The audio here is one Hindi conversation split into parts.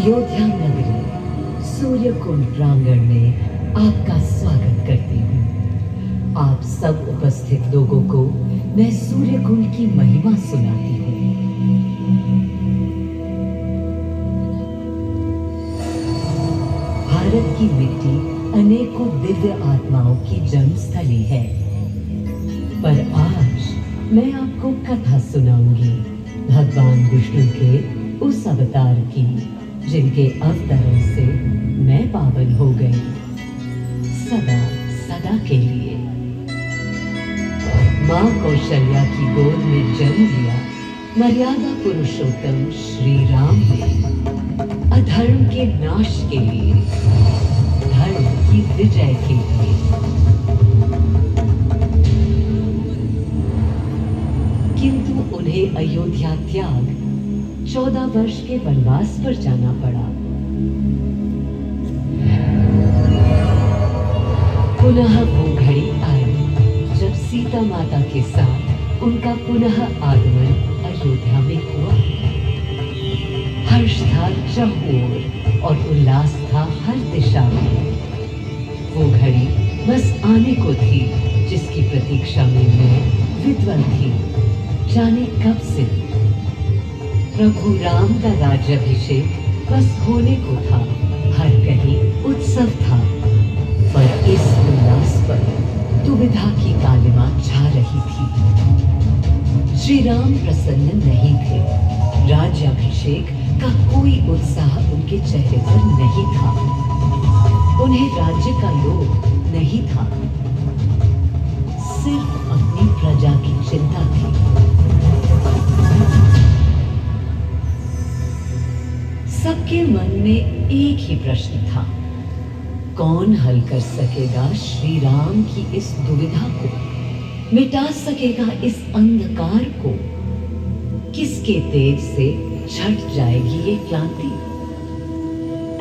अयोध्या नगरी सूर्यकुंड प्रांगण में आपका स्वागत करती हूँ। आप सब उपस्थित लोगों को मैं सूर्यकुंड की महिमा सुनाती हूँ। भारत की मिट्टी अनेकों दिव्य आत्माओं की जन्मस्थली है, पर आज मैं आपको कथा सुनाऊंगी भगवान विष्णु के उस अवतार की, जिनके अवतरण से मैं पावन हो गई सदा सदा के लिए। माँ कौशल्या की गोद में जन्म लिया मर्यादा पुरुषोत्तम श्री राम ने अधर्म के नाश के लिए, धर्म की विजय के लिए। किंतु उन्हें अयोध्या त्याग 14 वर्ष के वनवास पर जाना पड़ा। पुनः वो घड़ी आई जब सीता माता के साथ उनका पुनः आगमन अयोध्या में हुआ। हर्ष था चहुओर और उल्लास था हर दिशा में। वो घड़ी बस आने को थी जिसकी प्रतीक्षा में मैं विद्वान थी, जाने कब से। प्रभु राम का राज्याभिषेक बस होने को था, हर कहीं उत्सव था, पर इस उल्लास पर दुविधा की कालिमा छा रही थी। श्री राम प्रसन्न नहीं थे। राज्याभिषेक का कोई उत्साह उनके चेहरे पर नहीं था। उन्हें राज्य का लोभ नहीं था, सिर्फ अपनी प्रजा की चिंता थी। सबके मन में एक ही प्रश्न था, कौन हल कर सकेगा श्री राम की इस दुविधा को, मिटा सकेगा इस अंधकार को। किसके तेज से छट जाएगी ये क्लांति?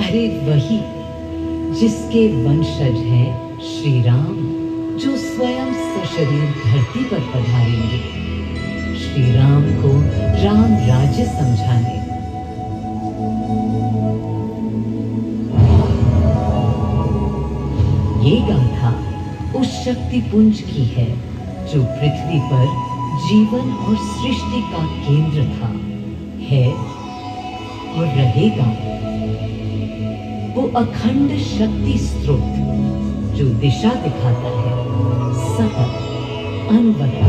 अरे वही जिसके वंशज हैं श्री राम, जो स्वयं सशरीर धरती पर पधारेंगे श्री राम को राम राज्य समझाने। ये गाथा उस शक्ति पुंज की है जो पृथ्वी पर जीवन और सृष्टि का केंद्र था, है और रहेगा। वो अखंड शक्ति स्रोत जो दिशा दिखाता है सतत अनवरत,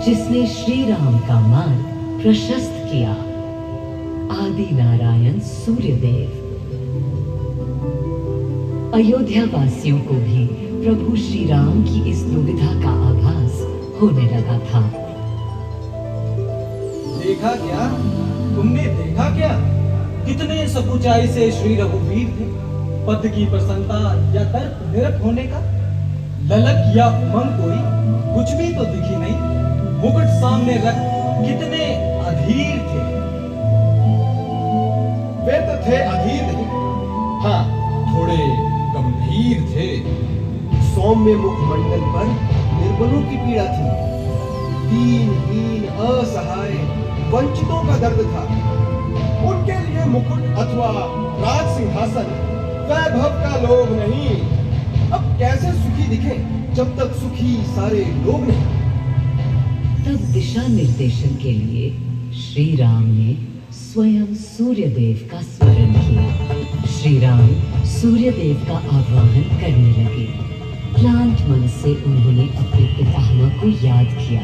जिसने श्री राम का मार्ग प्रशस्त किया, आदि नारायण सूर्यदेव। अयोध्या वासियों को भी प्रभु श्री राम की इस दुविधा का आभास होने लगा था। देखा क्या? तुमने देखा क्या? कितने सब ऊंचाई से श्री रघुवीर थे। पद की प्रसन्नता या तर्क निरत होने का ललक या उमंग कोई कुछ भी तो दिखी नहीं। मुकुट सामने रख कितने अधीर थे। वे तो थे अधीर नहीं, हाँ थोड़े गंभीर थे। सौम्य मुखमंडल पर निर्बलों की पीड़ा थी, दीनहीन असहाय वंचितों का दर्द था। उनके लिए मुकुट अथवा राज सिंहासन वैभव का लोभ नहीं। अब कैसे सुखी दिखे जब तक सुखी सारे लोग नहीं। तब दिशा निर्देशन के लिए श्री राम ने स्वयं सूर्यदेव का स्मरण किया। श्री राम सूर्यदेव का आह्वान करने लगे। क्लांत मन से उन्होंने अपने पितामह को याद किया।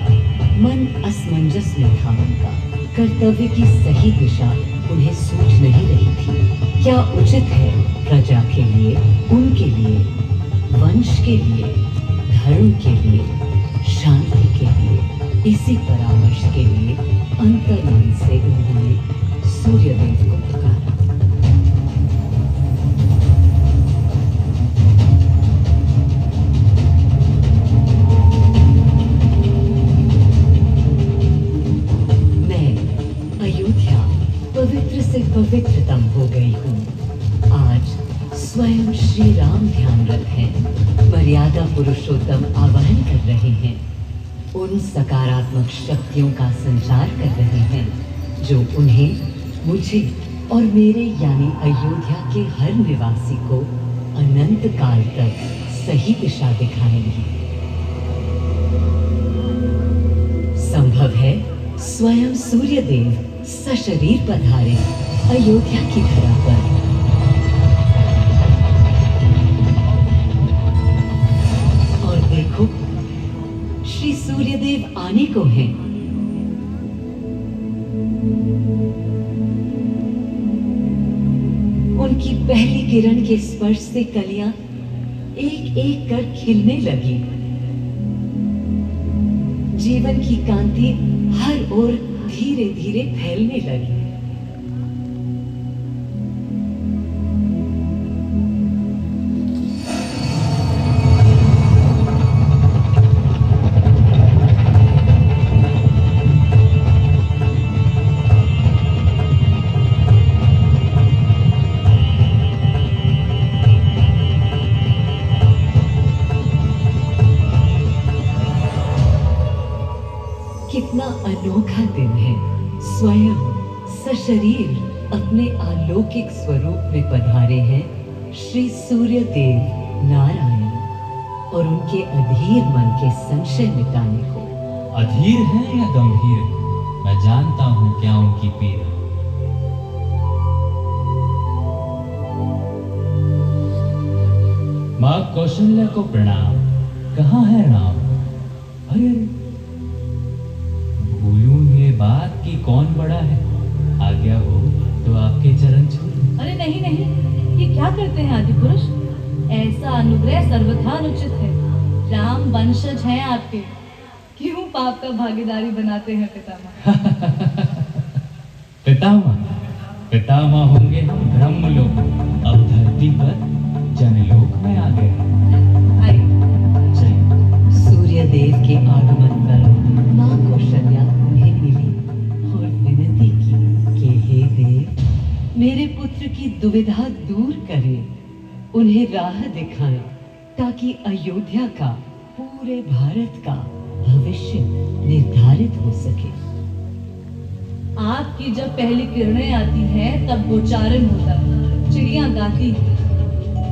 मन असमंजस में था उनका। कर्तव्य की सही दिशा उन्हें सूझ नहीं रही थी। क्या उचित है प्रजा के लिए, उनके लिए, वंश के लिए, धर्म के लिए, शांति के लिए? इसी परामर्श के लिए अंतर्मन से उन्होंने सूर्यदेव को पुकारा। मैं अयोध्या पवित्र से पवित्रतम हो गई हूँ। आज स्वयं श्री राम ध्यानरत हैं, मर्यादा पुरुषोत्तम आवाहन कर रहे हैं, उन सकारात्मक शक्तियों का संचार कर रहे हैं जो उन्हें, मुझे और मेरे यानी अयोध्या के हर निवासी को अनंत काल तक सही दिशा दिखाएंगी। संभव है स्वयं सूर्यदेव सशरीर पधारे अयोध्या की धरा पर। और देखो, श्री सूर्यदेव आने को हैं। उनकी पहली किरण के स्पर्श से कलियां एक एक कर खिलने लगी। जीवन की कांति हर ओर धीरे धीरे फैलने लगी। कितना अनोखा दिन है। स्वयं सशरीर अपने अलौकिक स्वरूप में पधारे हैं श्री सूर्यदेव नारायण, और उनके अधीर मन के संशय मिटाने को। अधीर है या गंभीर, मैं जानता हूं क्या उनकी पीड़ा। माँ कौशल्या को प्रणाम। कहाँ है राम? अरे भूलूं ये बात कि कौन बड़ा है। आज्ञा हो तो आपके चरण छू लूं। अरे नहीं नहीं, ये क्या करते हैं आदि पुरुष? ऐसा अनुग्रह सर्वथा अनुचित है। राम वंशज हैं आपके, क्यों पाप का भागीदारी बनाते हैं पितामह? पितामह पितामह होंगे हम ब्रह्मलोक, अब धरती पर जनलोक में आ गए। आइए। चलिए। सूर्यदेव के आगमन पर माँ कौशल्या उन्हें मिली और विनती की कि हे देव, मेरे पुत्र की दुविधा दूर करें, उन्हें राह दिखाएं, ताकि अयोध्या का, पूरे भारत का भविष्य निर्धारित हो सके। आपकी जब पहली किरणें आती हैं तब गोचारण होता है, चिड़ियां गाती हैं,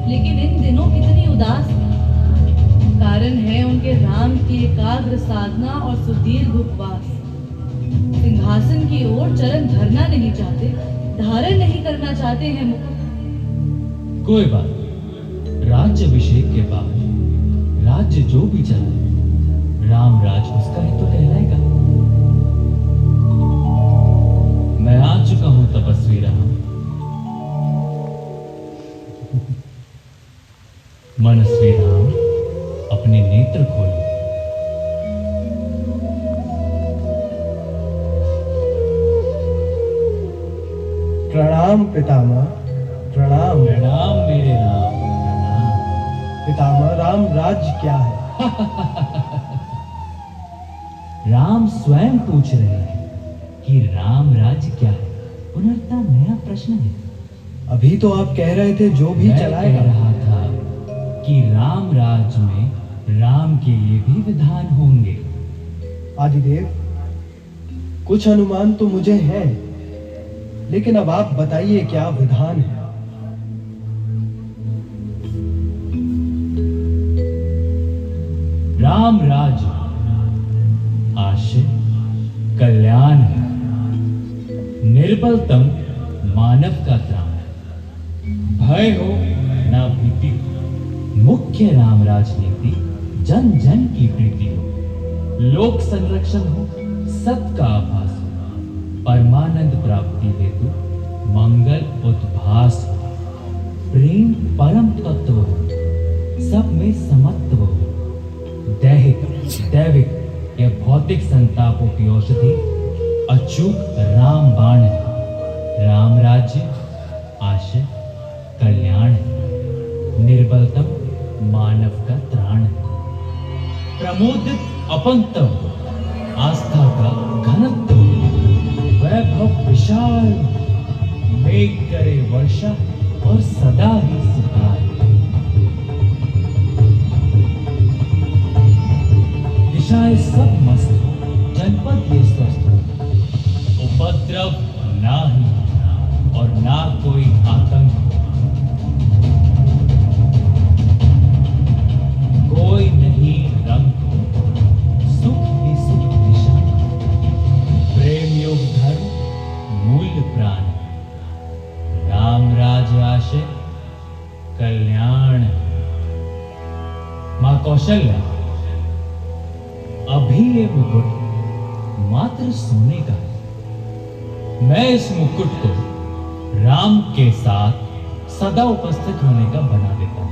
लेकिन इन दिनों कितनी उदास है। कारण है उनके राम की एकाग्र साधना और सुदीर्घ उपवास। सिंहासन की ओर चरण धरना नहीं चाहते, धारण नहीं करना चाहते हैं मुकुट। कोई बात नहीं, राज्य अभिषेक के बाद राज्य जो भी चला, राम राज उसका ही तो कहलाएगा। मैं आ चुका हूं तपस्वी राम। मनस्वी राम, अपने नेत्र खोलो। प्रणाम पितामह, प्रणाम। प्रणाम मेरे राम, प्रणाम। पितामह, राम राज्य क्या है? राम स्वयं पूछ रहे हैं कि राम राज्य क्या है। पुनर्ता नया प्रश्न है। अभी तो आप कह रहे थे जो भी मैं चलाएगा। कह रहा था कि राम राज्य में राम के लिए भी विधान होंगे। आदिदेव, कुछ अनुमान तो मुझे है, लेकिन अब आप बताइए क्या विधान है? राम राज्य आशय कल्याण है, निर्बलतम मानव का त्राण है। भय हो ना भीति हो, मुख्य राम राजनीति जन जन की प्रीति हो। लोक संरक्षण हो, सत का आभास हो, परमानंद प्राप्ति हेतु मंगल उद्भास हो। प्रेम परम तत्व हो, सब में समत्व हो। दैहिक दैविक या भौतिक संतापों की औषधि अचूक राम बाण है। राम राज्य आशय कल्याण है, निर्बलतम मानव का त्राण है। प्रमोदित अपंक्तम हो, आस्था का घनत्व हो। वैभव विशाल, मेघ करे वर्षा और सदा ही सुखाए। दिशाएं सब मस्त हो, जनपद ये स्वस्थ हो। उपद्रव ना ही और ना मां कौशल्या, अभी ये मुकुट मात्र सोने का है। मैं इस मुकुट को राम के साथ सदा उपस्थित होने का बना देता हूं।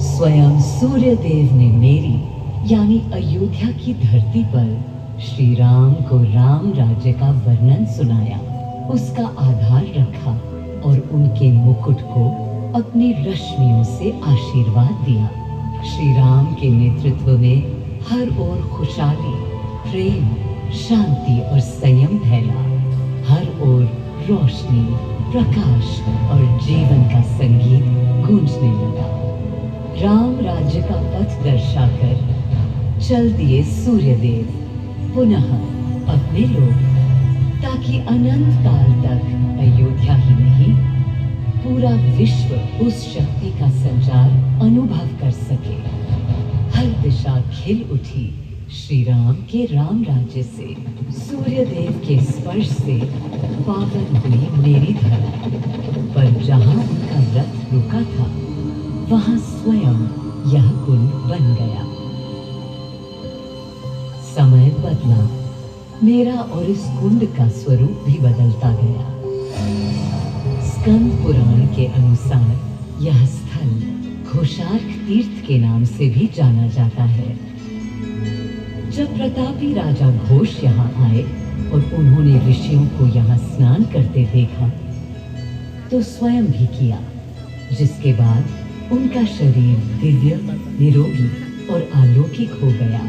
स्वयं सूर्यदेव ने मेरी यानी अयोध्या की धरती पर श्री राम को राम राज्य का वर्णन सुनाया, उसका आधार रखा और उनके मुकुट को अपनी रश्मियों से आशीर्वाद दिया। श्री राम के नेतृत्व में हर ओर खुशहाली, प्रेम, शांति और संयम फैला। हर ओर रोशनी, प्रकाश और जीवन का संगीत गूंजने लगा। राम राज्य का पथ दर्शाकर चल दिए सूर्यदेव पुनः अपने लोक, ताकि अनंत काल तक अयोध्या ही नहीं पूरा विश्व उस शक्ति का संचार अनुभव कर सके। हर दिशा खिल उठी श्री राम के राम राज्य से। सूर्यदेव के स्पर्श से पावन हुई मेरी धरती, पर जहां उनका रथ रुका था वहां स्वयं यह कुंड बन गया। समय बदला, मेरा और इस कुंड का स्वरूप भी बदलता गया। स्कंद पुराण के अनुसार यह स्थल घोषार्क तीर्थ के नाम से भी जाना जाता है। जब प्रतापी राजा घोष यहाँ आए और उन्होंने ऋषियों को यहाँ स्नान करते देखा तो स्वयं भी किया, जिसके बाद उनका शरीर दिव्य, निरोगी और अलौकिक हो गया।